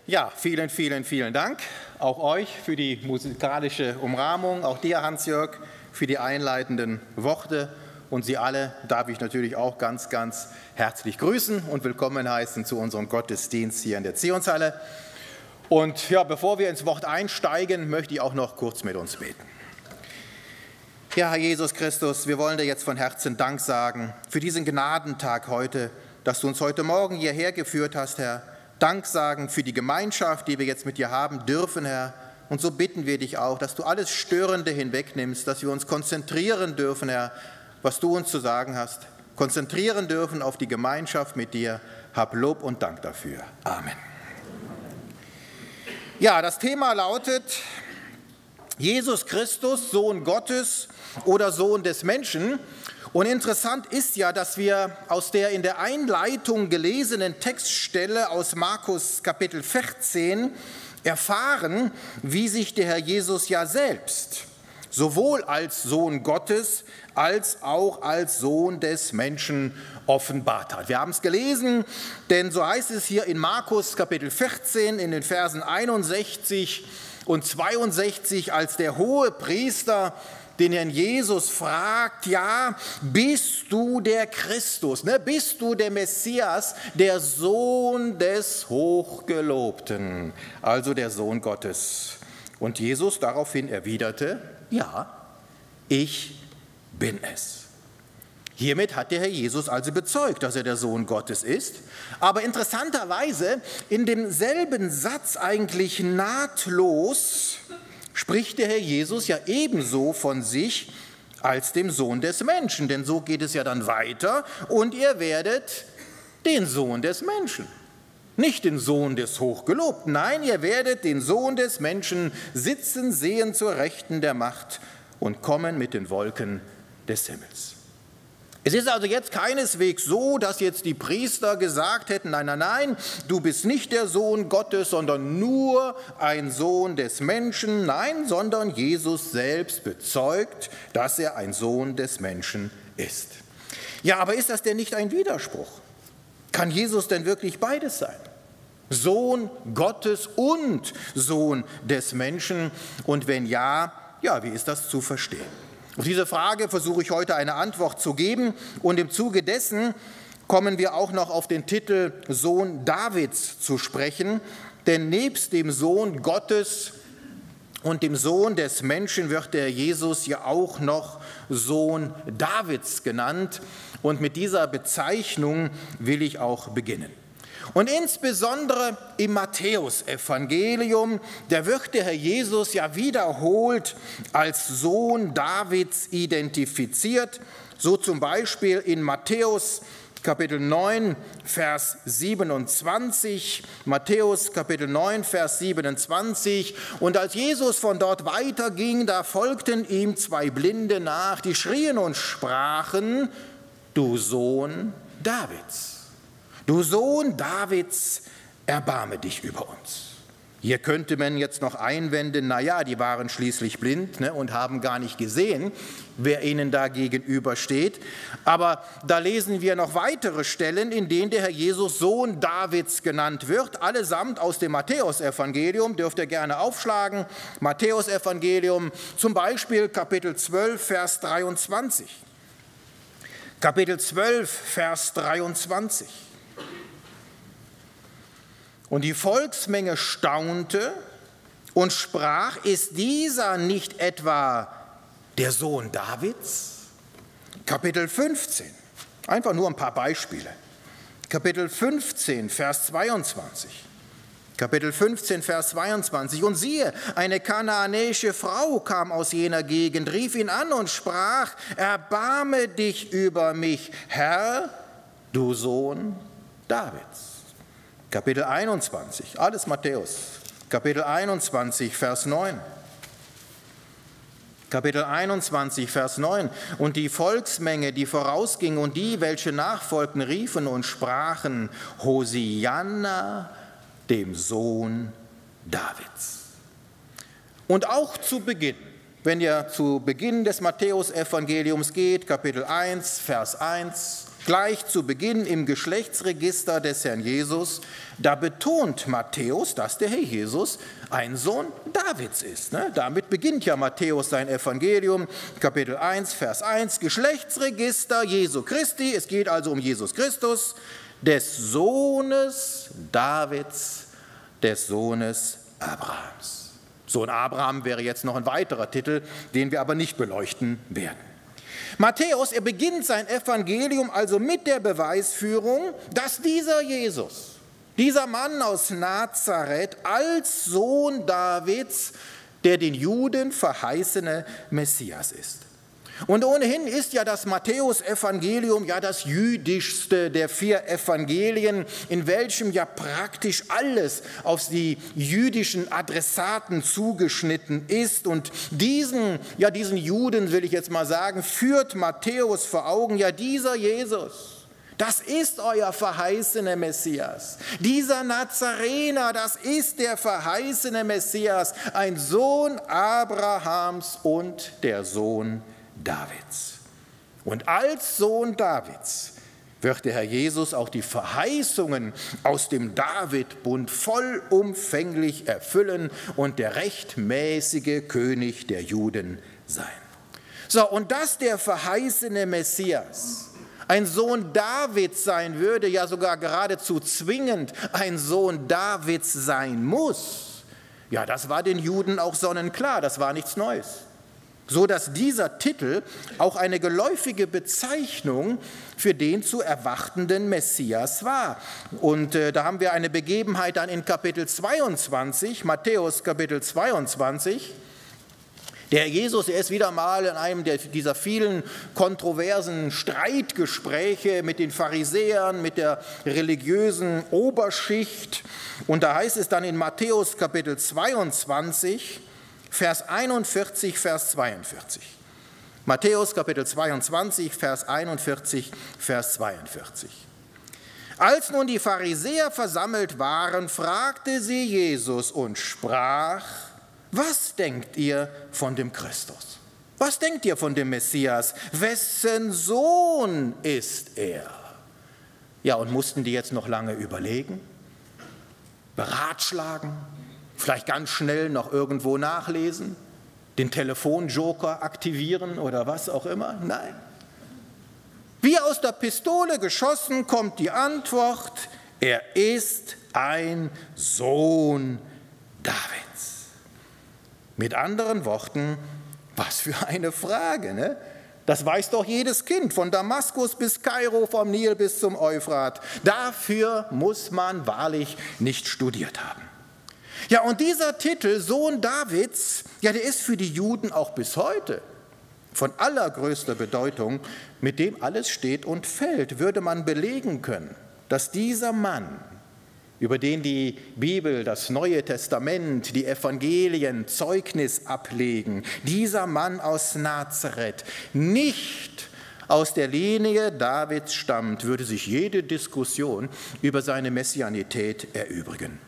Ja, vielen, vielen, vielen Dank auch euch für die musikalische Umrahmung, auch dir, Hans-Jörg, für die einleitenden Worte. Und Sie alle darf ich natürlich auch ganz, ganz herzlich grüßen und willkommen heißen zu unserem Gottesdienst hier in der Zionshalle. Und ja, bevor wir ins Wort einsteigen, möchte ich auch noch kurz mit uns beten. Ja, Herr Jesus Christus, wir wollen dir jetzt von Herzen Dank sagen für diesen Gnadentag heute, dass du uns heute Morgen hierher geführt hast, Herr. Dank sagen für die Gemeinschaft, die wir jetzt mit dir haben dürfen, Herr. Und so bitten wir dich auch, dass du alles Störende hinwegnimmst, dass wir uns konzentrieren dürfen, Herr, was du uns zu sagen hast. Konzentrieren dürfen auf die Gemeinschaft mit dir. Hab Lob und Dank dafür. Amen. Ja, das Thema lautet Jesus Christus, Sohn Gottes oder Sohn des Menschen. Und interessant ist ja, dass wir aus der in der Einleitung gelesenen Textstelle aus Markus Kapitel 14 erfahren, wie sich der Herr Jesus ja selbst sowohl als Sohn Gottes als auch als Sohn des Menschen offenbart hat. Wir haben es gelesen, denn so heißt es hier in Markus Kapitel 14 in den Versen 61 und 62, als der Hohepriester den Herrn Jesus fragt, ja, bist du der Christus, ne? Bist du der Messias, der Sohn des Hochgelobten, also der Sohn Gottes? Und Jesus daraufhin erwiderte, ja, ich bin es. Hiermit hat der Herr Jesus also bezeugt, dass er der Sohn Gottes ist. Aber interessanterweise in demselben Satz eigentlich nahtlos spricht der Herr Jesus ja ebenso von sich als dem Sohn des Menschen. Denn so geht es ja dann weiter und ihr werdet den Sohn des Menschen. Nicht den Sohn des Hochgelobten, nein, ihr werdet den Sohn des Menschen sitzen, sehen zur Rechten der Macht und kommen mit den Wolken des Himmels. Es ist also jetzt keineswegs so, dass jetzt die Priester gesagt hätten, nein, nein, nein, du bist nicht der Sohn Gottes, sondern nur ein Sohn des Menschen. Nein, sondern Jesus selbst bezeugt, dass er ein Sohn des Menschen ist. Ja, aber ist das denn nicht ein Widerspruch? Kann Jesus denn wirklich beides sein? Sohn Gottes und Sohn des Menschen? Und wenn ja, wie ist das zu verstehen? Auf diese Frage versuche ich heute eine Antwort zu geben und im Zuge dessen kommen wir auch noch auf den Titel Sohn Davids zu sprechen, denn nebst dem Sohn Gottes und dem Sohn des Menschen wird der Jesus ja auch noch Sohn Davids genannt und mit dieser Bezeichnung will ich auch beginnen. Und insbesondere im Matthäusevangelium, da wird der Herr Jesus ja wiederholt als Sohn Davids identifiziert, so zum Beispiel in Matthäus Kapitel 9, Vers 27, Matthäus Kapitel 9, Vers 27. Und als Jesus von dort weiterging, da folgten ihm zwei Blinde nach, die schrien und sprachen, du Sohn Davids. Du Sohn Davids, erbarme dich über uns. Hier könnte man jetzt noch einwenden, naja, die waren schließlich blind und haben gar nicht gesehen, wer ihnen da gegenübersteht. Aber da lesen wir noch weitere Stellen, in denen der Herr Jesus Sohn Davids genannt wird, allesamt aus dem Matthäusevangelium, dürft ihr gerne aufschlagen. Matthäusevangelium, zum Beispiel Kapitel 12, Vers 23. Kapitel 12, Vers 23. Und die Volksmenge staunte und sprach, ist dieser nicht etwa der Sohn Davids? Kapitel 15, einfach nur ein paar Beispiele. Kapitel 15, Vers 22. Kapitel 15, Vers 22. Und siehe, eine kanaanäische Frau kam aus jener Gegend, rief ihn an und sprach, erbarme dich über mich, Herr, du Sohn Davids. Kapitel 21, alles Matthäus, Kapitel 21, Vers 9. Kapitel 21, Vers 9. Und die Volksmenge, die vorausging und die, welche nachfolgten, riefen und sprachen, Hosianna, dem Sohn Davids. Und auch zu Beginn, wenn ihr zu Beginn des Matthäusevangeliums geht, Kapitel 1, Vers 1, Gleich zu Beginn im Geschlechtsregister des Herrn Jesus, da betont Matthäus, dass der Herr Jesus ein Sohn Davids ist. Damit beginnt ja Matthäus sein Evangelium, Kapitel 1, Vers 1, Geschlechtsregister Jesu Christi, es geht also um Jesus Christus, des Sohnes Davids, des Sohnes Abrahams. Sohn Abraham wäre jetzt noch ein weiterer Titel, den wir aber nicht beleuchten werden. Matthäus, er beginnt sein Evangelium also mit der Beweisführung, dass dieser Jesus, dieser Mann aus Nazareth als Sohn Davids, der den Juden verheißene Messias ist. Und ohnehin ist ja das Matthäus-Evangelium ja das jüdischste der 4 Evangelien, in welchem ja praktisch alles auf die jüdischen Adressaten zugeschnitten ist. Und diesen Juden, will ich jetzt mal sagen, führt Matthäus vor Augen, ja dieser Jesus, das ist euer verheißener Messias. Dieser Nazarener, das ist der verheißene Messias, ein Sohn Abrahams und der Sohn Davids. Und als Sohn Davids wird der Herr Jesus auch die Verheißungen aus dem David-Bund vollumfänglich erfüllen und der rechtmäßige König der Juden sein. So, und dass der verheißene Messias ein Sohn Davids sein würde, ja sogar geradezu zwingend ein Sohn Davids sein muss, ja, das war den Juden auch sonnenklar, das war nichts Neues. So dass dieser Titel auch eine geläufige Bezeichnung für den zu erwartenden Messias war. Und da haben wir eine Begebenheit dann in Kapitel 22, Matthäus Kapitel 22. Der Jesus, er ist wieder mal in einem dieser vielen kontroversen Streitgespräche mit den Pharisäern, mit der religiösen Oberschicht. Und da heißt es dann in Matthäus Kapitel 22, Vers 41, Vers 42. Matthäus Kapitel 22, Vers 41, Vers 42. Als nun die Pharisäer versammelt waren, fragte sie Jesus und sprach: Was denkt ihr von dem Christus? Was denkt ihr von dem Messias? Wessen Sohn ist er? Ja, und mussten die jetzt noch lange überlegen, beratschlagen? Vielleicht ganz schnell noch irgendwo nachlesen, den Telefonjoker aktivieren oder was auch immer? Nein. Wie aus der Pistole geschossen kommt die Antwort: Er ist ein Sohn Davids. Mit anderen Worten, was für eine Frage, ne? Das weiß doch jedes Kind, von Damaskus bis Kairo, vom Nil bis zum Euphrat. Dafür muss man wahrlich nicht studiert haben. Ja, und dieser Titel, Sohn Davids, ja, der ist für die Juden auch bis heute von allergrößter Bedeutung, mit dem alles steht und fällt, würde man belegen können, dass dieser Mann, über den die Bibel, das Neue Testament, die Evangelien Zeugnis ablegen, dieser Mann aus Nazareth nicht aus der Linie Davids stammt, würde sich jede Diskussion über seine Messianität erübrigen.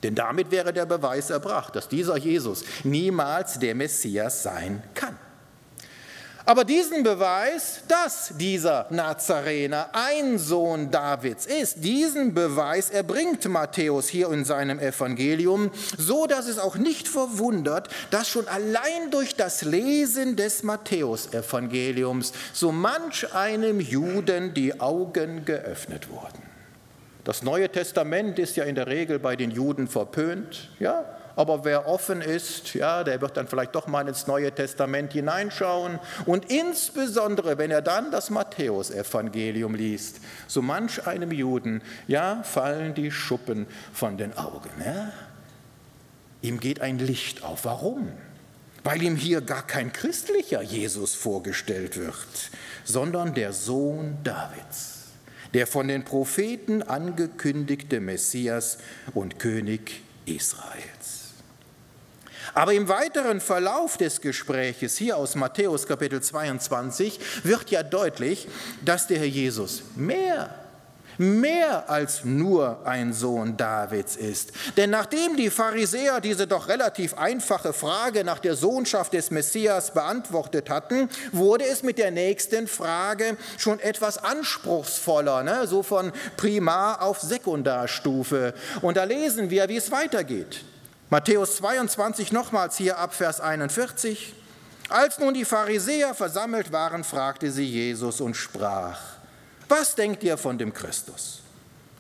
Denn damit wäre der Beweis erbracht, dass dieser Jesus niemals der Messias sein kann. Aber diesen Beweis, dass dieser Nazarener ein Sohn Davids ist, diesen Beweis erbringt Matthäus hier in seinem Evangelium, so dass es auch nicht verwundert, dass schon allein durch das Lesen des Matthäus-Evangeliums so manch einem Juden die Augen geöffnet wurden. Das Neue Testament ist ja in der Regel bei den Juden verpönt, ja, aber wer offen ist, ja, der wird dann vielleicht doch mal ins Neue Testament hineinschauen und insbesondere, wenn er dann das Matthäus-Evangelium liest, so manch einem Juden, ja, fallen die Schuppen von den Augen. Ja. Ihm geht ein Licht auf. Warum? Weil ihm hier gar kein christlicher Jesus vorgestellt wird, sondern der Sohn Davids, der von den Propheten angekündigte Messias und König Israels. Aber im weiteren Verlauf des Gespräches hier aus Matthäus Kapitel 22 wird ja deutlich, dass der Herr Jesus mehr mehr als nur ein Sohn Davids ist. Denn nachdem die Pharisäer diese doch relativ einfache Frage nach der Sohnschaft des Messias beantwortet hatten, wurde es mit der nächsten Frage schon etwas anspruchsvoller, ne? So von Primar- auf Sekundarstufe. Und da lesen wir, wie es weitergeht. Matthäus 22 nochmals hier ab Vers 41. Als nun die Pharisäer versammelt waren, fragte sie Jesus und sprach: Was denkt ihr von dem Christus?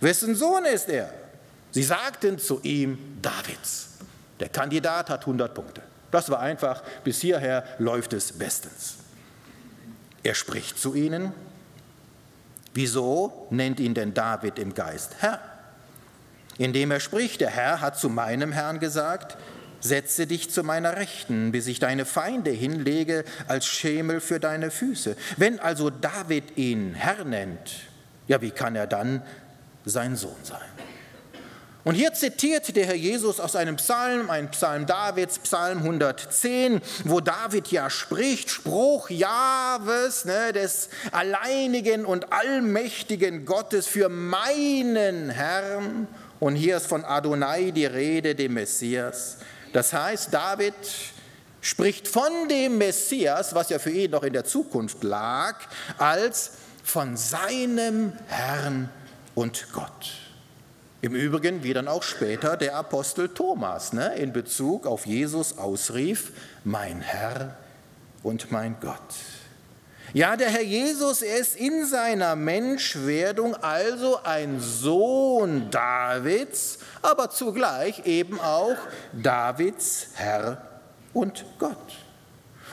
Wessen Sohn ist er? Sie sagten zu ihm: Davids. Der Kandidat hat 100 Punkte. Das war einfach, bis hierher läuft es bestens. Er spricht zu ihnen: Wieso nennt ihn denn David im Geist Herr? Indem er spricht, der Herr hat zu meinem Herrn gesagt: Setze dich zu meiner Rechten, bis ich deine Feinde hinlege als Schemel für deine Füße. Wenn also David ihn Herr nennt, ja, wie kann er dann sein Sohn sein? Und hier zitiert der Herr Jesus aus einem Psalm, ein Psalm Davids, Psalm 110, wo David ja spricht, Spruch Jahwes, ne, des alleinigen und allmächtigen Gottes für meinen Herrn. Und hier ist von Adonai die Rede, dem Messias. Das heißt, David spricht von dem Messias, was ja für ihn noch in der Zukunft lag, als von seinem Herrn und Gott. Im Übrigen, wie dann auch später der Apostel Thomas, ne, in Bezug auf Jesus ausrief: Mein Herr und mein Gott. Ja, der Herr Jesus, er ist in seiner Menschwerdung also ein Sohn Davids, aber zugleich eben auch Davids Herr und Gott.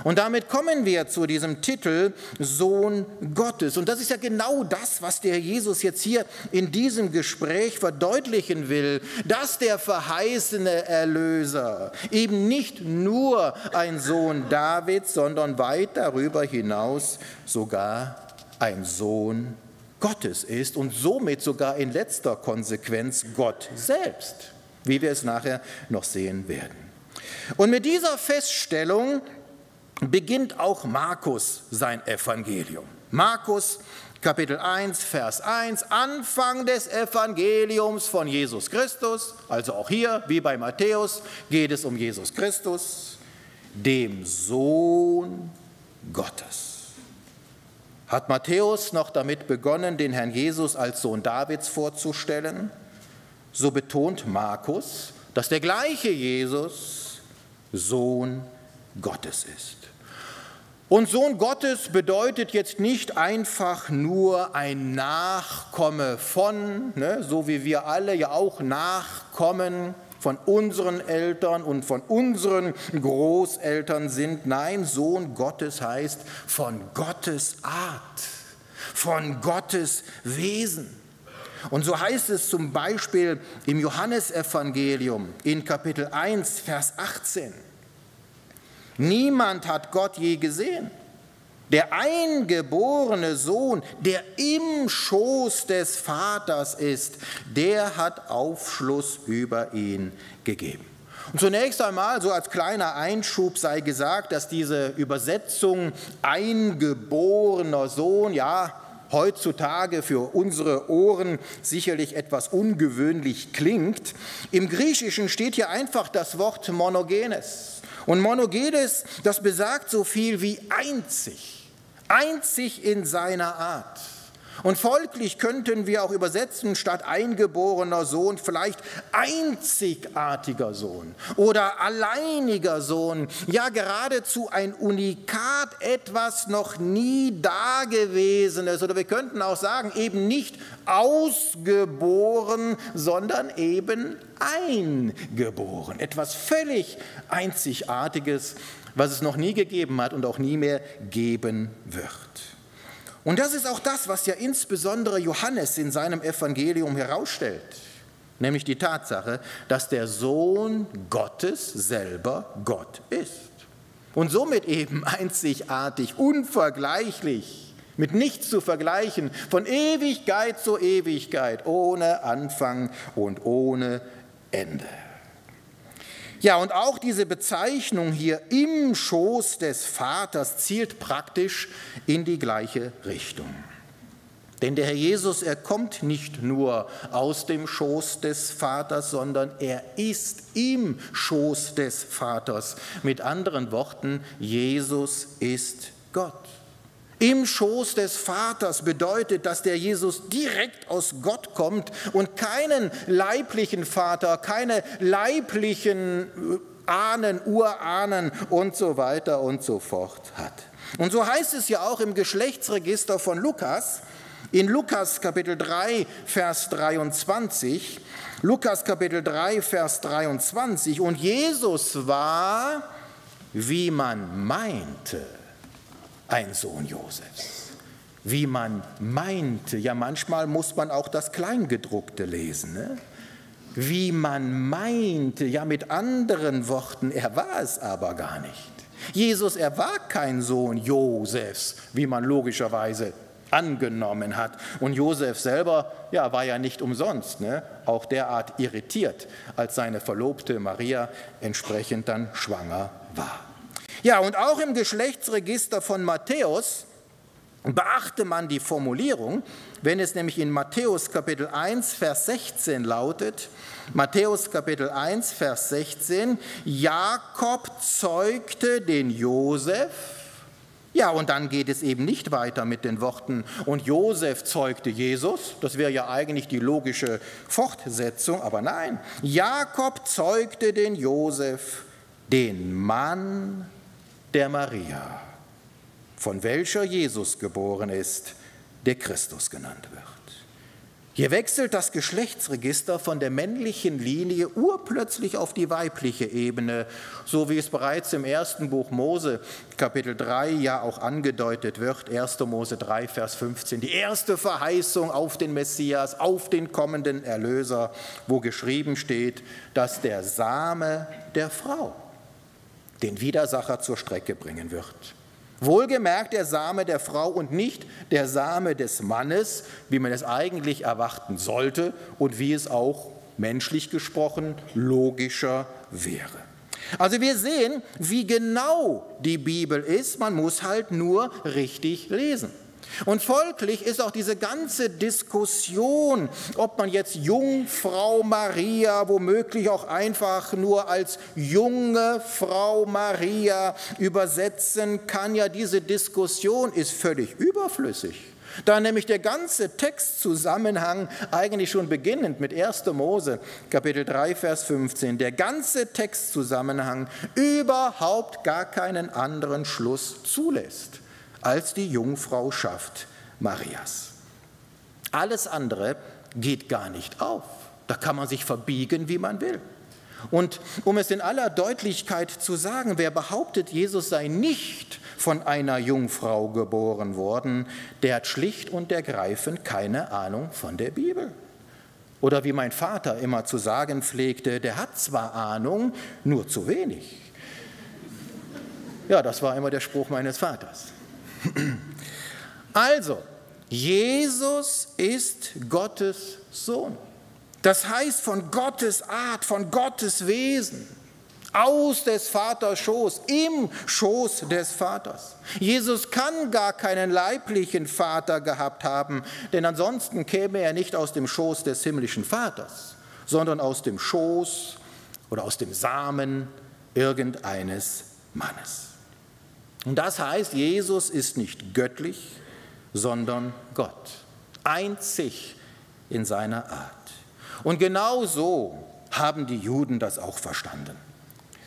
Und damit kommen wir zu diesem Titel Sohn Gottes. Und das ist ja genau das, was der Herr Jesus jetzt hier in diesem Gespräch verdeutlichen will, dass der verheißene Erlöser eben nicht nur ein Sohn Davids, sondern weit darüber hinaus sogar ein Sohn Gottes ist und somit sogar in letzter Konsequenz Gott selbst, wie wir es nachher noch sehen werden. Und mit dieser Feststellung beginnt auch Markus sein Evangelium. Markus Kapitel 1, Vers 1, Anfang des Evangeliums von Jesus Christus, also auch hier, wie bei Matthäus, geht es um Jesus Christus, dem Sohn Gottes. Hat Matthäus noch damit begonnen, den Herrn Jesus als Sohn Davids vorzustellen? So betont Markus, dass der gleiche Jesus Sohn Gottes ist. Und Sohn Gottes bedeutet jetzt nicht einfach nur ein Nachkomme von, ne, so wie wir alle ja auch Nachkommen von unseren Eltern und von unseren Großeltern sind. Nein, Sohn Gottes heißt von Gottes Art, von Gottes Wesen. Und so heißt es zum Beispiel im Johannesevangelium in Kapitel 1, Vers 18. Niemand hat Gott je gesehen. Der eingeborene Sohn, der im Schoß des Vaters ist, der hat Aufschluss über ihn gegeben. Und zunächst einmal, so als kleiner Einschub sei gesagt, dass diese Übersetzung eingeborener Sohn, ja, heutzutage für unsere Ohren sicherlich etwas ungewöhnlich klingt. Im Griechischen steht hier einfach das Wort monogenes. Und monogenes, das besagt so viel wie einzig, einzig in seiner Art. Und folglich könnten wir auch übersetzen, statt eingeborener Sohn vielleicht einzigartiger Sohn oder alleiniger Sohn. Ja, geradezu ein Unikat, etwas noch nie Dagewesenes. Oder wir könnten auch sagen, eben nicht ausgeboren, sondern eben eingeboren. Etwas völlig Einzigartiges, was es noch nie gegeben hat und auch nie mehr geben wird. Und das ist auch das, was ja insbesondere Johannes in seinem Evangelium herausstellt, nämlich die Tatsache, dass der Sohn Gottes selber Gott ist und somit eben einzigartig, unvergleichlich, mit nichts zu vergleichen, von Ewigkeit zu Ewigkeit, ohne Anfang und ohne Ende. Ja, und auch diese Bezeichnung hier im Schoß des Vaters zielt praktisch in die gleiche Richtung. Denn der Herr Jesus, er kommt nicht nur aus dem Schoß des Vaters, sondern er ist im Schoß des Vaters. Mit anderen Worten, Jesus ist Gott. Im Schoß des Vaters bedeutet, dass der Jesus direkt aus Gott kommt und keinen leiblichen Vater, keine leiblichen Ahnen, Urahnen und so weiter und so fort hat. Und so heißt es ja auch im Geschlechtsregister von Lukas, in Lukas Kapitel 3, Vers 23, Lukas Kapitel 3, Vers 23, und Jesus war, wie man meinte, ein Sohn Josefs. Wie man meinte, ja manchmal muss man auch das Kleingedruckte lesen, ne? Wie man meinte, ja mit anderen Worten, er war es aber gar nicht. Jesus, er war kein Sohn Josefs, wie man logischerweise angenommen hat. Und Josef selber, ja, war ja nicht umsonst, ne? Auch derart irritiert, als seine Verlobte Maria entsprechend dann schwanger war. Ja, und auch im Geschlechtsregister von Matthäus beachte man die Formulierung, wenn es nämlich in Matthäus Kapitel 1, Vers 16 lautet, Matthäus Kapitel 1, Vers 16, Jakob zeugte den Josef. Ja, und dann geht es eben nicht weiter mit den Worten, und Josef zeugte Jesus. Das wäre ja eigentlich die logische Fortsetzung, aber nein. Jakob zeugte den Josef, den Mann der Maria, von welcher Jesus geboren ist, der Christus genannt wird. Hier wechselt das Geschlechtsregister von der männlichen Linie urplötzlich auf die weibliche Ebene, so wie es bereits im ersten Buch Mose, Kapitel 3, ja auch angedeutet wird, 1. Mose 3, Vers 15, die erste Verheißung auf den Messias, auf den kommenden Erlöser, wo geschrieben steht, dass der Same der Frau den Widersacher zur Strecke bringen wird. Wohlgemerkt der Same der Frau und nicht der Same des Mannes, wie man es eigentlich erwarten sollte und wie es auch menschlich gesprochen logischer wäre. Also wir sehen, wie genau die Bibel ist, man muss halt nur richtig lesen. Und folglich ist auch diese ganze Diskussion, ob man jetzt Jungfrau Maria womöglich auch einfach nur als junge Frau Maria übersetzen kann, ja diese Diskussion ist völlig überflüssig. Da nämlich der ganze Textzusammenhang eigentlich schon beginnend mit 1. Mose, Kapitel 3, Vers 15, der ganze Textzusammenhang überhaupt gar keinen anderen Schluss zulässt als die Jungfrauschaft Marias. Alles andere geht gar nicht auf. Da kann man sich verbiegen, wie man will. Und um es in aller Deutlichkeit zu sagen, wer behauptet, Jesus sei nicht von einer Jungfrau geboren worden, der hat schlicht und ergreifend keine Ahnung von der Bibel. Oder wie mein Vater immer zu sagen pflegte, der hat zwar Ahnung, nur zu wenig. Ja, das war immer der Spruch meines Vaters. Also, Jesus ist Gottes Sohn. Das heißt von Gottes Art, von Gottes Wesen, aus des Vaters Schoß, im Schoß des Vaters. Jesus kann gar keinen leiblichen Vater gehabt haben, denn ansonsten käme er nicht aus dem Schoß des himmlischen Vaters, sondern aus dem Schoß oder aus dem Samen irgendeines Mannes. Und das heißt, Jesus ist nicht göttlich, sondern Gott, einzig in seiner Art. Und genau so haben die Juden das auch verstanden.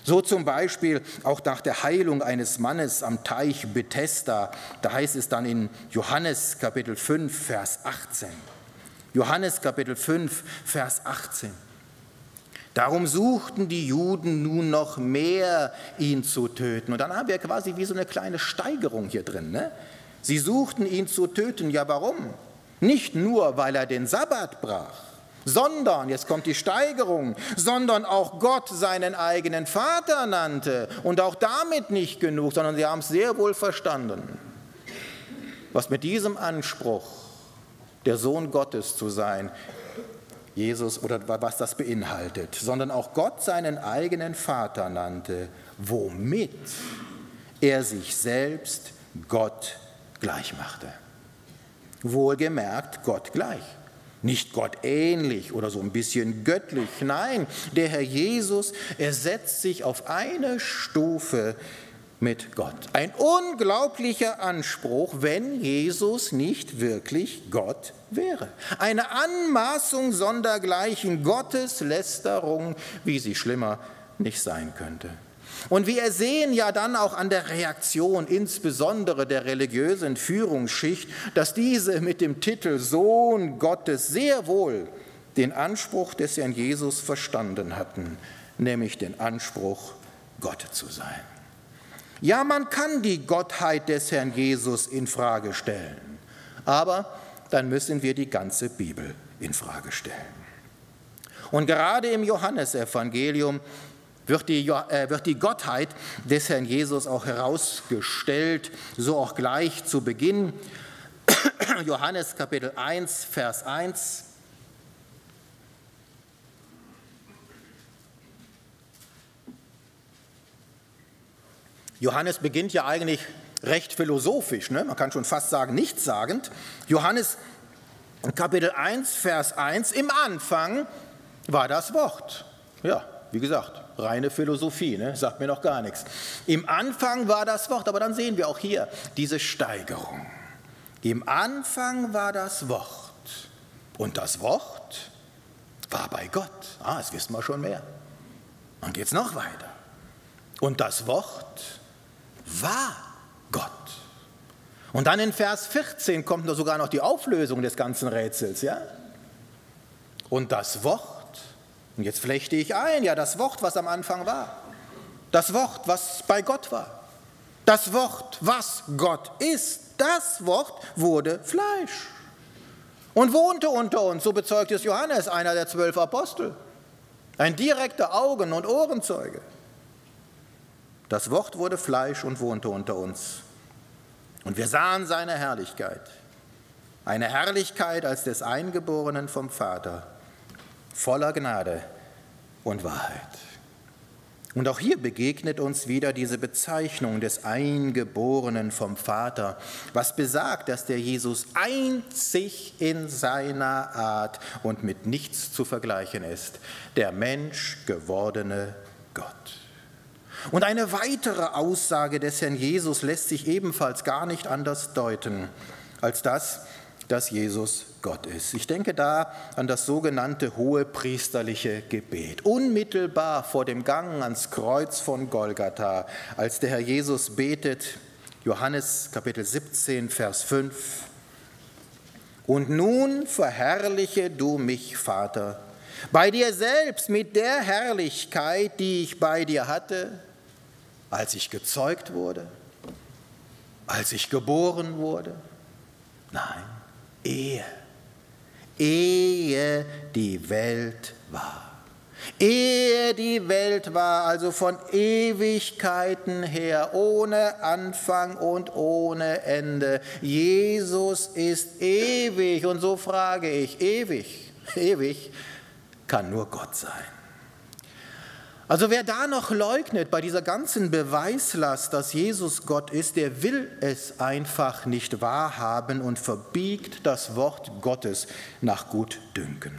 So zum Beispiel auch nach der Heilung eines Mannes am Teich Bethesda, da heißt es dann in Johannes Kapitel 5, Vers 18. Johannes Kapitel 5, Vers 18. Darum suchten die Juden nun noch mehr, ihn zu töten. Und dann haben wir quasi wie so eine kleine Steigerung hier drin, ne? Sie suchten ihn zu töten. Ja, warum? Nicht nur, weil er den Sabbat brach, sondern, jetzt kommt die Steigerung, sondern auch Gott seinen eigenen Vater nannte. Und auch damit nicht genug, sondern sie haben es sehr wohl verstanden, was mit diesem Anspruch, der Sohn Gottes zu sein, Jesus oder was das beinhaltet, sondern auch Gott seinen eigenen Vater nannte, womit er sich selbst Gott gleichmachte. wohlgemerkt Gott gleich. Nicht Gott ähnlich oder so ein bisschen göttlich, nein, der Herr Jesus, er setzt sich auf eine Stufe mit Gott. Ein unglaublicher Anspruch, wenn Jesus nicht wirklich Gott wäre. Eine Anmaßung sondergleichen, Gotteslästerung, wie sie schlimmer nicht sein könnte. Und wir sehen ja dann auch an der Reaktion, insbesondere der religiösen Führungsschicht, dass diese mit dem Titel Sohn Gottes sehr wohl den Anspruch des Herrn Jesus verstanden hatten, nämlich den Anspruch, Gott zu sein. Ja, man kann die Gottheit des Herrn Jesus in Frage stellen, aber dann müssen wir die ganze Bibel in Frage stellen. Und gerade im Johannesevangelium wird die Gottheit des Herrn Jesus auch herausgestellt, so auch gleich zu Beginn. Johannes Kapitel 1, Vers 1. Johannes beginnt ja eigentlich recht philosophisch, ne? Man kann schon fast sagen, nichtssagend. Johannes Kapitel 1, Vers 1, im Anfang war das Wort. Ja, wie gesagt, reine Philosophie, ne? Sagt mir noch gar nichts. Im Anfang war das Wort, aber dann sehen wir auch hier diese Steigerung. Im Anfang war das Wort und das Wort war bei Gott. Das wissen wir schon mehr. Dann geht es noch weiter. Und das Wort war Gott. Und dann in Vers 14 kommt da sogar noch die Auflösung des ganzen Rätsels. Ja? Und das Wort, und jetzt flechte ich ein, ja, das Wort, was am Anfang war. Das Wort, was bei Gott war. Das Wort, was Gott ist. Das Wort wurde Fleisch und wohnte unter uns, so bezeugt es Johannes, einer der 12 Apostel. Ein direkter Augen- und Ohrenzeuge. Das Wort wurde Fleisch und wohnte unter uns. Und wir sahen seine Herrlichkeit. Eine Herrlichkeit als des Eingeborenen vom Vater, voller Gnade und Wahrheit. Und auch hier begegnet uns wieder diese Bezeichnung des Eingeborenen vom Vater, was besagt, dass der Jesus einzig in seiner Art und mit nichts zu vergleichen ist, der Mensch gewordene Gott. Und eine weitere Aussage des Herrn Jesus lässt sich ebenfalls gar nicht anders deuten, als das, dass Jesus Gott ist. Ich denke da an das sogenannte hohepriesterliche Gebet. Unmittelbar vor dem Gang ans Kreuz von Golgatha, als der Herr Jesus betet, Johannes Kapitel 17, Vers 5. Und nun verherrliche du mich, Vater, bei dir selbst mit der Herrlichkeit, die ich bei dir hatte, als ich gezeugt wurde, als ich geboren wurde. Nein, ehe die Welt war. Ehe die Welt war, also von Ewigkeiten her, ohne Anfang und ohne Ende. Jesus ist ewig und so frage ich, ewig kann nur Gott sein. Also wer da noch leugnet bei dieser ganzen Beweislast, dass Jesus Gott ist, der will es einfach nicht wahrhaben und verbiegt das Wort Gottes nach Gutdünken.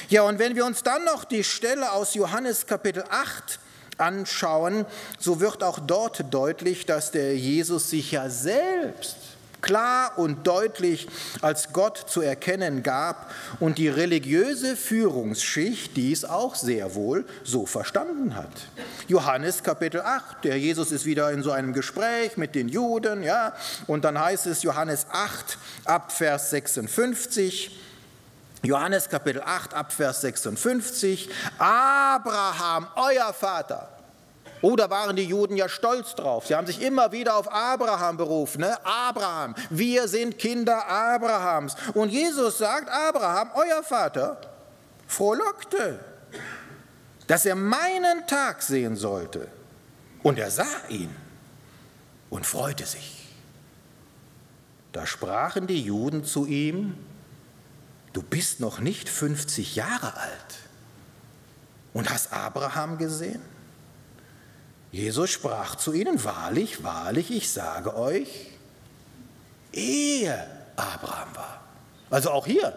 Ja, und wenn wir uns dann noch die Stelle aus Johannes Kapitel 8 anschauen, so wird auch dort deutlich, dass der Jesus sich ja selbst klar und deutlich als Gott zu erkennen gab und die religiöse Führungsschicht dies auch sehr wohl so verstanden hat. Johannes Kapitel 8, der Jesus ist wieder in so einem Gespräch mit den Juden, ja, und dann heißt es Johannes 8 ab Vers 56, Johannes Kapitel 8 ab Vers 56, Abraham, euer Vater. Oh, da waren die Juden ja stolz drauf. Sie haben sich immer wieder auf Abraham berufen. Ne? Abraham, wir sind Kinder Abrahams. Und Jesus sagt, Abraham, euer Vater, frohlockte, dass er meinen Tag sehen sollte. Und er sah ihn und freute sich. Da sprachen die Juden zu ihm, du bist noch nicht 50 Jahre alt und hast Abraham gesehen? Jesus sprach zu ihnen, wahrlich, wahrlich, ich sage euch, ehe Abraham war. Also auch hier,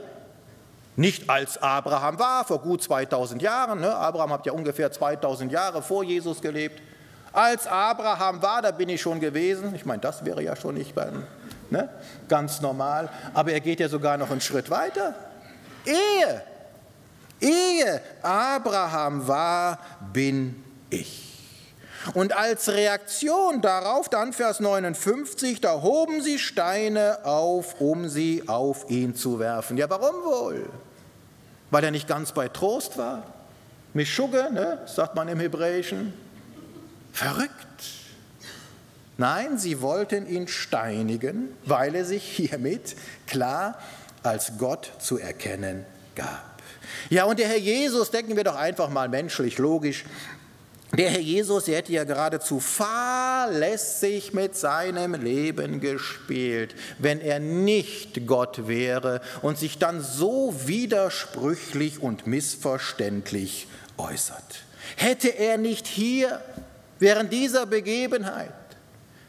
nicht als Abraham war, vor gut 2000 Jahren, ne? Abraham hat ja ungefähr 2000 Jahre vor Jesus gelebt. Als Abraham war, da bin ich schon gewesen. Ich meine, das wäre ja schon nicht ganz normal. Aber er geht ja sogar noch einen Schritt weiter. Ehe Abraham war, bin ich. Und als Reaktion darauf, dann Vers 59, da hoben sie Steine auf, um sie auf ihn zu werfen. Ja, warum wohl? Weil er nicht ganz bei Trost war? Mischugge, ne, sagt man im Hebräischen. Verrückt. Nein, sie wollten ihn steinigen, weil er sich hiermit klar als Gott zu erkennen gab. Ja, und der Herr Jesus, denken wir doch einfach mal menschlich, logisch, der Herr Jesus, der hätte ja geradezu fahrlässig mit seinem Leben gespielt, wenn er nicht Gott wäre und sich dann so widersprüchlich und missverständlich äußert. Hätte er nicht hier während dieser Begebenheit,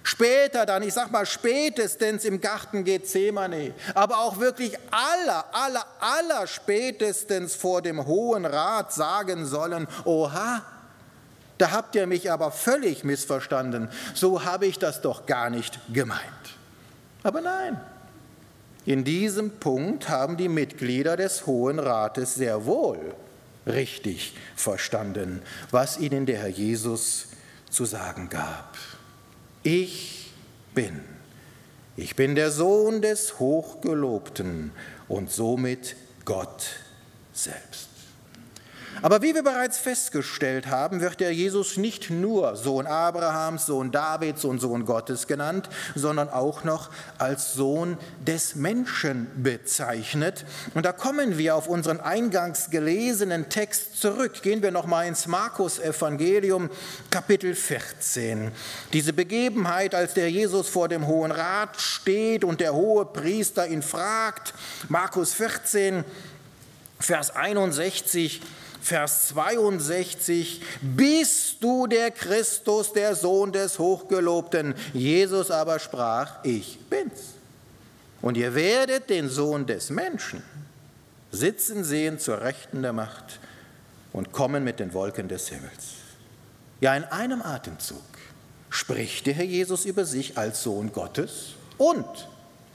später dann, ich sag mal spätestens im Garten Gethsemane, aber auch wirklich aller spätestens vor dem Hohen Rat sagen sollen, oha, da habt ihr mich aber völlig missverstanden, so habe ich das doch gar nicht gemeint. Aber nein, in diesem Punkt haben die Mitglieder des Hohen Rates sehr wohl richtig verstanden, was ihnen der Herr Jesus zu sagen gab. Ich bin der Sohn des Hochgelobten und somit Gott selbst. Aber wie wir bereits festgestellt haben, wird der Jesus nicht nur Sohn Abrahams, Sohn Davids und Sohn Gottes genannt, sondern auch noch als Sohn des Menschen bezeichnet. Und da kommen wir auf unseren eingangs gelesenen Text zurück. Gehen wir nochmal ins Markus-Evangelium, Kapitel 14. Diese Begebenheit, als der Jesus vor dem Hohen Rat steht und der Hohepriester ihn fragt, Markus 14, Vers 61, Vers 62, bist du der Christus, der Sohn des Hochgelobten? Jesus aber sprach, ich bin's. Und ihr werdet den Sohn des Menschen sitzen sehen zur Rechten der Macht und kommen mit den Wolken des Himmels. Ja, in einem Atemzug spricht der Herr Jesus über sich als Sohn Gottes und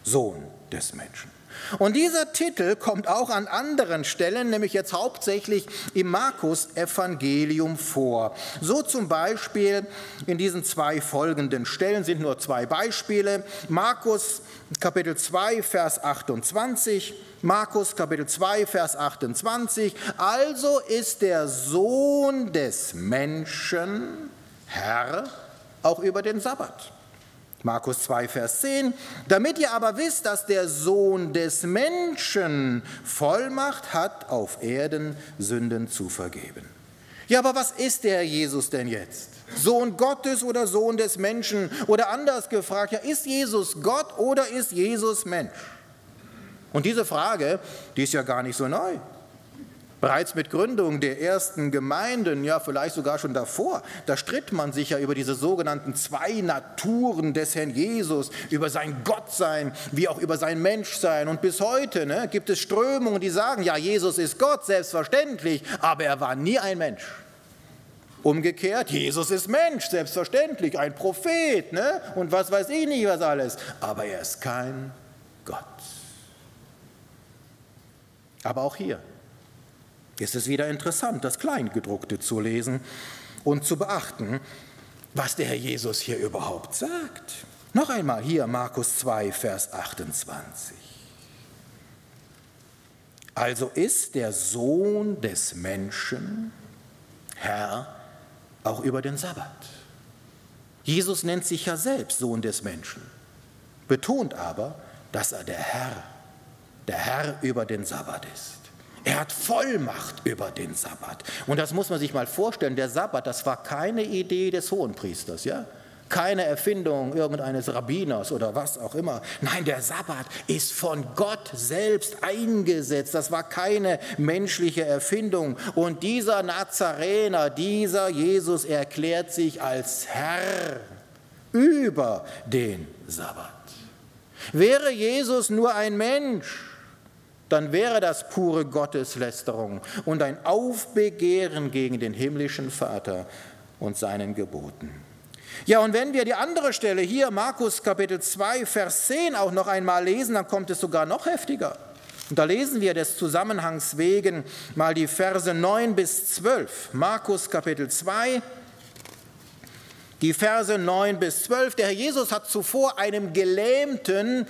Sohn des Menschen. Und dieser Titel kommt auch an anderen Stellen, nämlich jetzt hauptsächlich im Markus-Evangelium vor. So zum Beispiel in diesen zwei folgenden Stellen, sind nur zwei Beispiele. Markus Kapitel 2, Vers 28, Markus Kapitel 2, Vers 28. Also ist der Sohn des Menschen Herr auch über den Sabbat. Markus 2, Vers 10, damit ihr aber wisst, dass der Sohn des Menschen Vollmacht hat, auf Erden Sünden zu vergeben. Ja, aber was ist der Herr Jesus denn jetzt? Sohn Gottes oder Sohn des Menschen? Oder anders gefragt, ja, ist Jesus Gott oder ist Jesus Mensch? Und diese Frage, die ist ja gar nicht so neu. Bereits mit Gründung der ersten Gemeinden, ja vielleicht sogar schon davor, da stritt man sich ja über diese sogenannten zwei Naturen des Herrn Jesus, über sein Gottsein, wie auch über sein Menschsein. Und bis heute gibt es Strömungen, die sagen, ja, Jesus ist Gott, selbstverständlich, aber er war nie ein Mensch. Umgekehrt, Jesus ist Mensch, selbstverständlich, ein Prophet, und was weiß ich nicht, was alles, aber er ist kein Gott. Aber auch hier ist es wieder interessant, das Kleingedruckte zu lesen und zu beachten, was der Herr Jesus hier überhaupt sagt. Noch einmal hier Markus 2, Vers 28. Also ist der Sohn des Menschen Herr auch über den Sabbat. Jesus nennt sich ja selbst Sohn des Menschen, betont aber, dass er der Herr über den Sabbat ist. Er hat Vollmacht über den Sabbat. Und das muss man sich mal vorstellen, der Sabbat, das war keine Idee des Hohenpriesters, ja? Keine Erfindung irgendeines Rabbiners oder was auch immer. Nein, der Sabbat ist von Gott selbst eingesetzt. Das war keine menschliche Erfindung. Und dieser Nazarener, dieser Jesus erklärt sich als Herr über den Sabbat. Wäre Jesus nur ein Mensch, dann wäre das pure Gotteslästerung und ein Aufbegehren gegen den himmlischen Vater und seinen Geboten. Ja, und wenn wir die andere Stelle hier, Markus Kapitel 2, Vers 10 auch noch einmal lesen, dann kommt es sogar noch heftiger. Und da lesen wir des Zusammenhangs wegen mal die Verse 9 bis 12. Markus Kapitel 2, die Verse 9 bis 12. Der Herr Jesus hat zuvor einem Gelähmten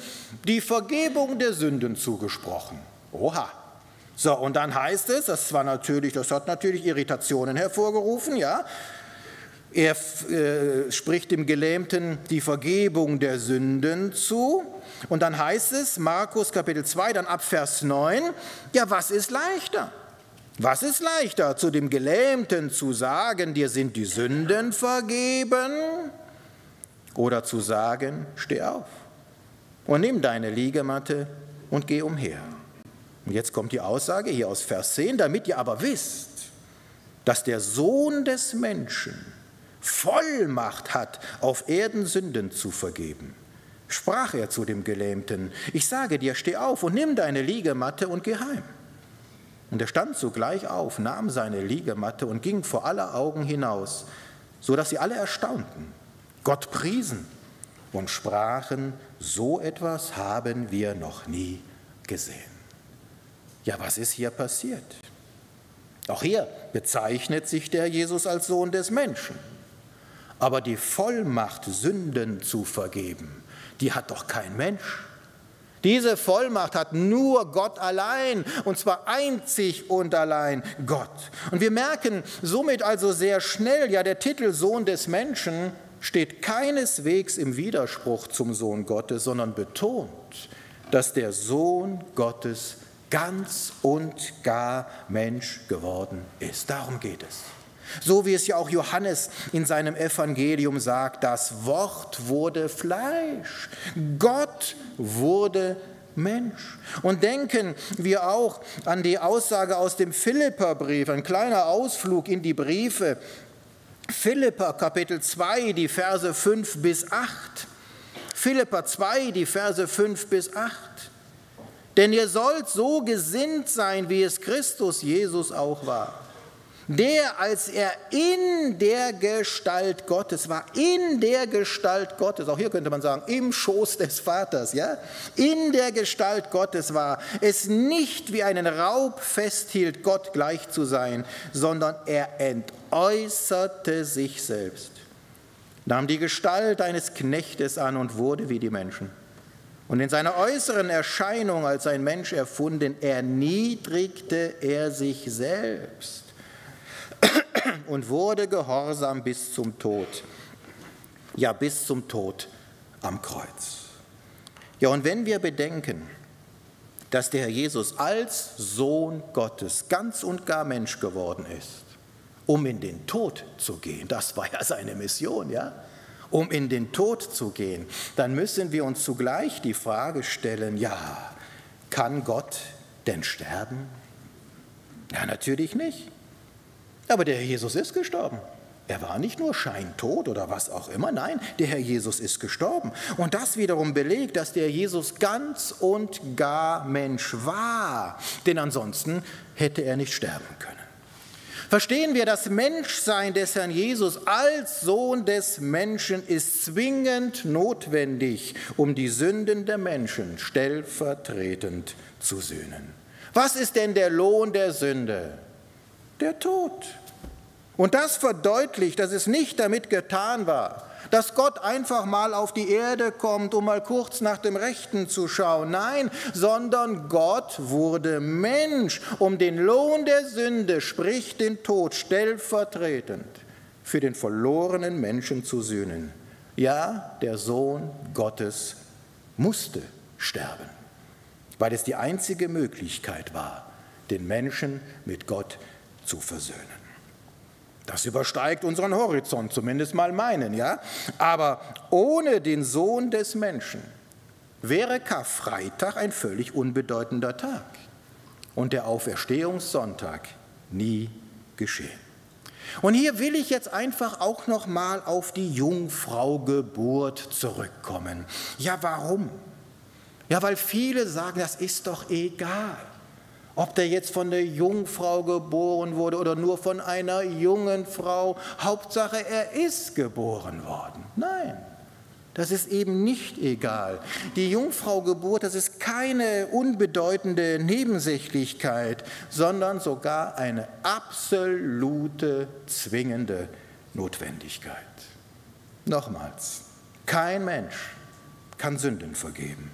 die Vergebung der Sünden zugesprochen. Oha. So, und dann heißt es, das hat natürlich Irritationen hervorgerufen, ja. Er spricht dem Gelähmten die Vergebung der Sünden zu. Und dann heißt es, Markus Kapitel 2, dann ab Vers 9, ja, was ist leichter? Was ist leichter, zu dem Gelähmten zu sagen, dir sind die Sünden vergeben, oder zu sagen, steh auf und nimm deine Liegematte und geh umher. Und jetzt kommt die Aussage hier aus Vers 10, damit ihr aber wisst, dass der Sohn des Menschen Vollmacht hat, auf Erden Sünden zu vergeben. Sprach er zu dem Gelähmten, ich sage dir, steh auf und nimm deine Liegematte und geh heim. Und er stand sogleich auf, nahm seine Liegematte und ging vor aller Augen hinaus, so dass sie alle erstaunten, Gott priesen und sprachen, so etwas haben wir noch nie gesehen. Ja, was ist hier passiert? Auch hier bezeichnet sich der Jesus als Sohn des Menschen. Aber die Vollmacht, Sünden zu vergeben, die hat doch kein Mensch. Diese Vollmacht hat nur Gott allein, und zwar einzig und allein Gott. Und wir merken somit also sehr schnell, ja, der Titel Sohn des Menschen steht keineswegs im Widerspruch zum Sohn Gottes, sondern betont, dass der Sohn Gottes ganz und gar Mensch geworden ist. Darum geht es. So wie es ja auch Johannes in seinem Evangelium sagt, das Wort wurde Fleisch, Gott wurde Mensch. Und denken wir auch an die Aussage aus dem Philipperbrief, ein kleiner Ausflug in die Briefe. Philipper Kapitel 2, die Verse 5 bis 8. Philipper 2, die Verse 5 bis 8. Denn ihr sollt so gesinnt sein, wie es Christus Jesus auch war. Der, als er in der Gestalt Gottes war, in der Gestalt Gottes, auch hier könnte man sagen, im Schoß des Vaters, ja, in der Gestalt Gottes war, es nicht wie einen Raub festhielt, Gott gleich zu sein, sondern er entäußerte sich selbst, nahm die Gestalt eines Knechtes an und wurde wie die Menschen. Und in seiner äußeren Erscheinung als ein Mensch erfunden, erniedrigte er sich selbst und wurde gehorsam bis zum Tod. Ja, bis zum Tod am Kreuz. Ja, und wenn wir bedenken, dass der Herr Jesus als Sohn Gottes ganz und gar Mensch geworden ist, um in den Tod zu gehen, das war ja seine Mission, ja, um in den Tod zu gehen, dann müssen wir uns zugleich die Frage stellen, ja, kann Gott denn sterben? Ja, natürlich nicht. Aber der Herr Jesus ist gestorben. Er war nicht nur scheintot oder was auch immer, nein, der Herr Jesus ist gestorben. Und das wiederum belegt, dass der Jesus ganz und gar Mensch war, denn ansonsten hätte er nicht sterben können. Verstehen wir, das Menschsein des Herrn Jesus als Sohn des Menschen ist zwingend notwendig, um die Sünden der Menschen stellvertretend zu sühnen. Was ist denn der Lohn der Sünde? Der Tod. Und das verdeutlicht, dass es nicht damit getan war, dass Gott einfach mal auf die Erde kommt, um mal kurz nach dem Rechten zu schauen. Nein, sondern Gott wurde Mensch, um den Lohn der Sünde, sprich den Tod, stellvertretend für den verlorenen Menschen zu sühnen. Ja, der Sohn Gottes musste sterben, weil es die einzige Möglichkeit war, den Menschen mit Gott zu versöhnen. Das übersteigt unseren Horizont, zumindest mal meinen, ja. Aber ohne den Sohn des Menschen wäre Karfreitag ein völlig unbedeutender Tag und der Auferstehungssonntag nie geschehen. Und hier will ich jetzt einfach auch noch mal auf die Jungfraugeburt zurückkommen. Ja, warum? Ja, weil viele sagen, das ist doch egal, ob der jetzt von der Jungfrau geboren wurde oder nur von einer jungen Frau. Hauptsache, er ist geboren worden. Nein, das ist eben nicht egal. Die Jungfraugeburt, das ist keine unbedeutende Nebensächlichkeit, sondern sogar eine absolute, zwingende Notwendigkeit. Nochmals, kein Mensch kann Sünden vergeben.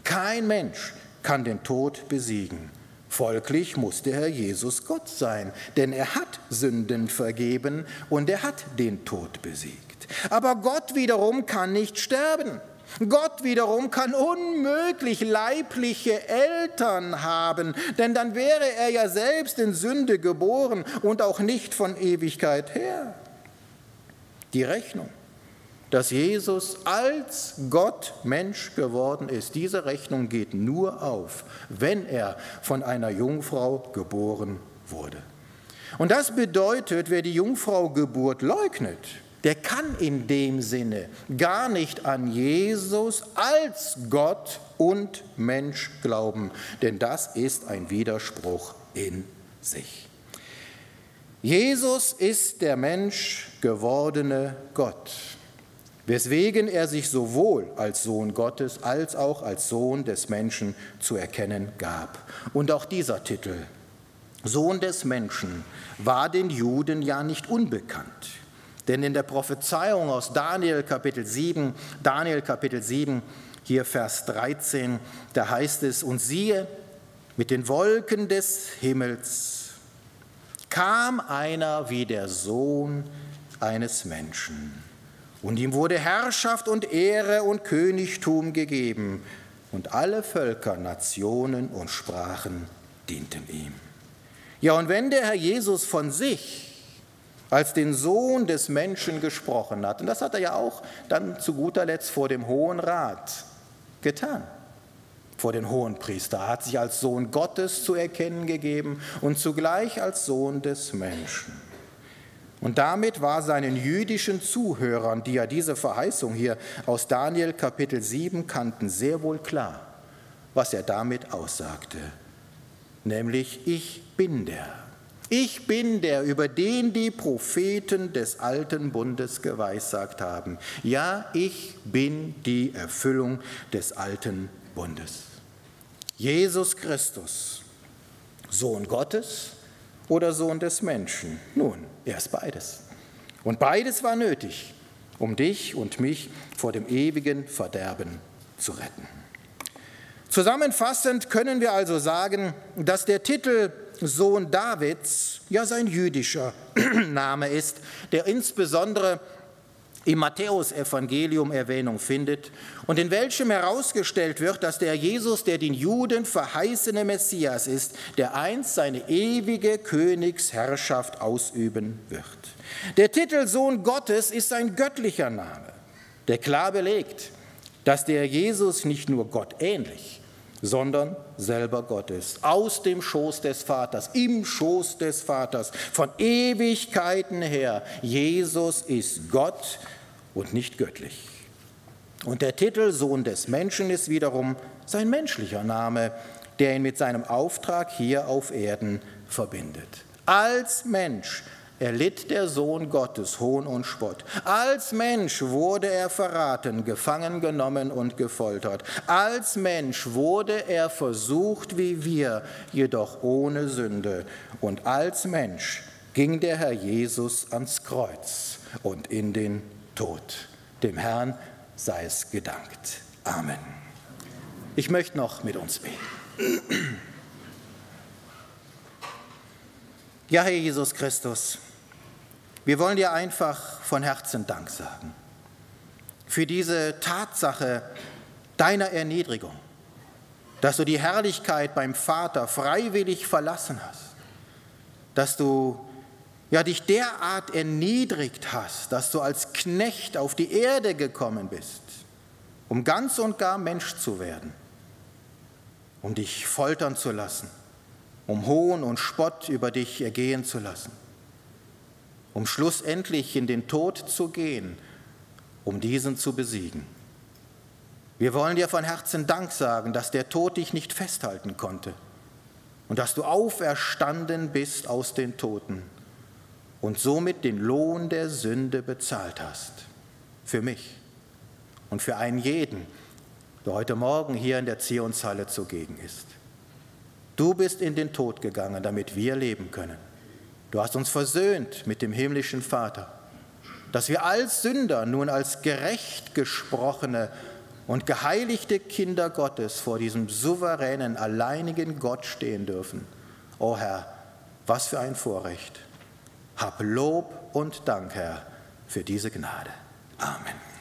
Kein Mensch kann den Tod besiegen. Folglich muss der Herr Jesus Gott sein, denn er hat Sünden vergeben und er hat den Tod besiegt. Aber Gott wiederum kann nicht sterben. Gott wiederum kann unmöglich leibliche Eltern haben, denn dann wäre er ja selbst in Sünde geboren und auch nicht von Ewigkeit her. Die Rechnung, dass Jesus als Gott Mensch geworden ist, diese Rechnung geht nur auf, wenn er von einer Jungfrau geboren wurde. Und das bedeutet, wer die Jungfraugeburt leugnet, der kann in dem Sinne gar nicht an Jesus als Gott und Mensch glauben, denn das ist ein Widerspruch in sich. Jesus ist der Mensch gewordene Gott, weswegen er sich sowohl als Sohn Gottes als auch als Sohn des Menschen zu erkennen gab. Und auch dieser Titel, Sohn des Menschen, war den Juden ja nicht unbekannt. Denn in der Prophezeiung aus Daniel Kapitel 7, hier Vers 13, da heißt es, und siehe, mit den Wolken des Himmels kam einer wie der Sohn eines Menschen. Und ihm wurde Herrschaft und Ehre und Königtum gegeben. Und alle Völker, Nationen und Sprachen dienten ihm. Ja, und wenn der Herr Jesus von sich als den Sohn des Menschen gesprochen hat, und das hat er ja auch dann zu guter Letzt vor dem Hohen Rat getan, vor den Hohenpriester, er hat sich als Sohn Gottes zu erkennen gegeben und zugleich als Sohn des Menschen. Und damit war seinen jüdischen Zuhörern, die ja diese Verheißung hier aus Daniel Kapitel 7 kannten, sehr wohl klar, was er damit aussagte. Nämlich, ich bin der, über den die Propheten des alten Bundes geweissagt haben. Ja, ich bin die Erfüllung des alten Bundes. Jesus Christus, Sohn Gottes oder Sohn des Menschen? Nun, er ist beides. Und beides war nötig, um dich und mich vor dem ewigen Verderben zu retten. Zusammenfassend können wir also sagen, dass der Titel Sohn Davids ja sein jüdischer Name ist, der insbesondere im Matthäusevangelium Erwähnung findet und in welchem herausgestellt wird, dass der Jesus, der den Juden verheißene Messias ist, der einst seine ewige Königsherrschaft ausüben wird. Der Titel Sohn Gottes ist ein göttlicher Name, der klar belegt, dass der Jesus nicht nur Gott ähnlich, sondern selber Gott ist, aus dem Schoß des Vaters, im Schoß des Vaters, von Ewigkeiten her. Jesus ist Gott und nicht göttlich. Und der Titel Sohn des Menschen ist wiederum sein menschlicher Name, der ihn mit seinem Auftrag hier auf Erden verbindet. Als Mensch erlitt der Sohn Gottes Hohn und Spott. Als Mensch wurde er verraten, gefangen genommen und gefoltert. Als Mensch wurde er versucht wie wir, jedoch ohne Sünde. Und als Mensch ging der Herr Jesus ans Kreuz und in den Tod. Dem Herrn sei es gedankt. Amen. Ich möchte noch mit uns beten. Ja, Herr Jesus Christus, wir wollen dir einfach von Herzen Dank sagen für diese Tatsache deiner Erniedrigung, dass du die Herrlichkeit beim Vater freiwillig verlassen hast, dass du dich derart erniedrigt hast, dass du als Knecht auf die Erde gekommen bist, um ganz und gar Mensch zu werden, um dich foltern zu lassen, um Hohn und Spott über dich ergehen zu lassen, um schlussendlich in den Tod zu gehen, um diesen zu besiegen. Wir wollen dir von Herzen Dank sagen, dass der Tod dich nicht festhalten konnte und dass du auferstanden bist aus den Toten und somit den Lohn der Sünde bezahlt hast. Für mich und für einen jeden, der heute Morgen hier in der Zionshalle zugegen ist. Du bist in den Tod gegangen, damit wir leben können. Du hast uns versöhnt mit dem himmlischen Vater, dass wir als Sünder nun als gerecht gesprochene und geheiligte Kinder Gottes vor diesem souveränen, alleinigen Gott stehen dürfen. O Herr, was für ein Vorrecht. Hab Lob und Dank, Herr, für diese Gnade. Amen.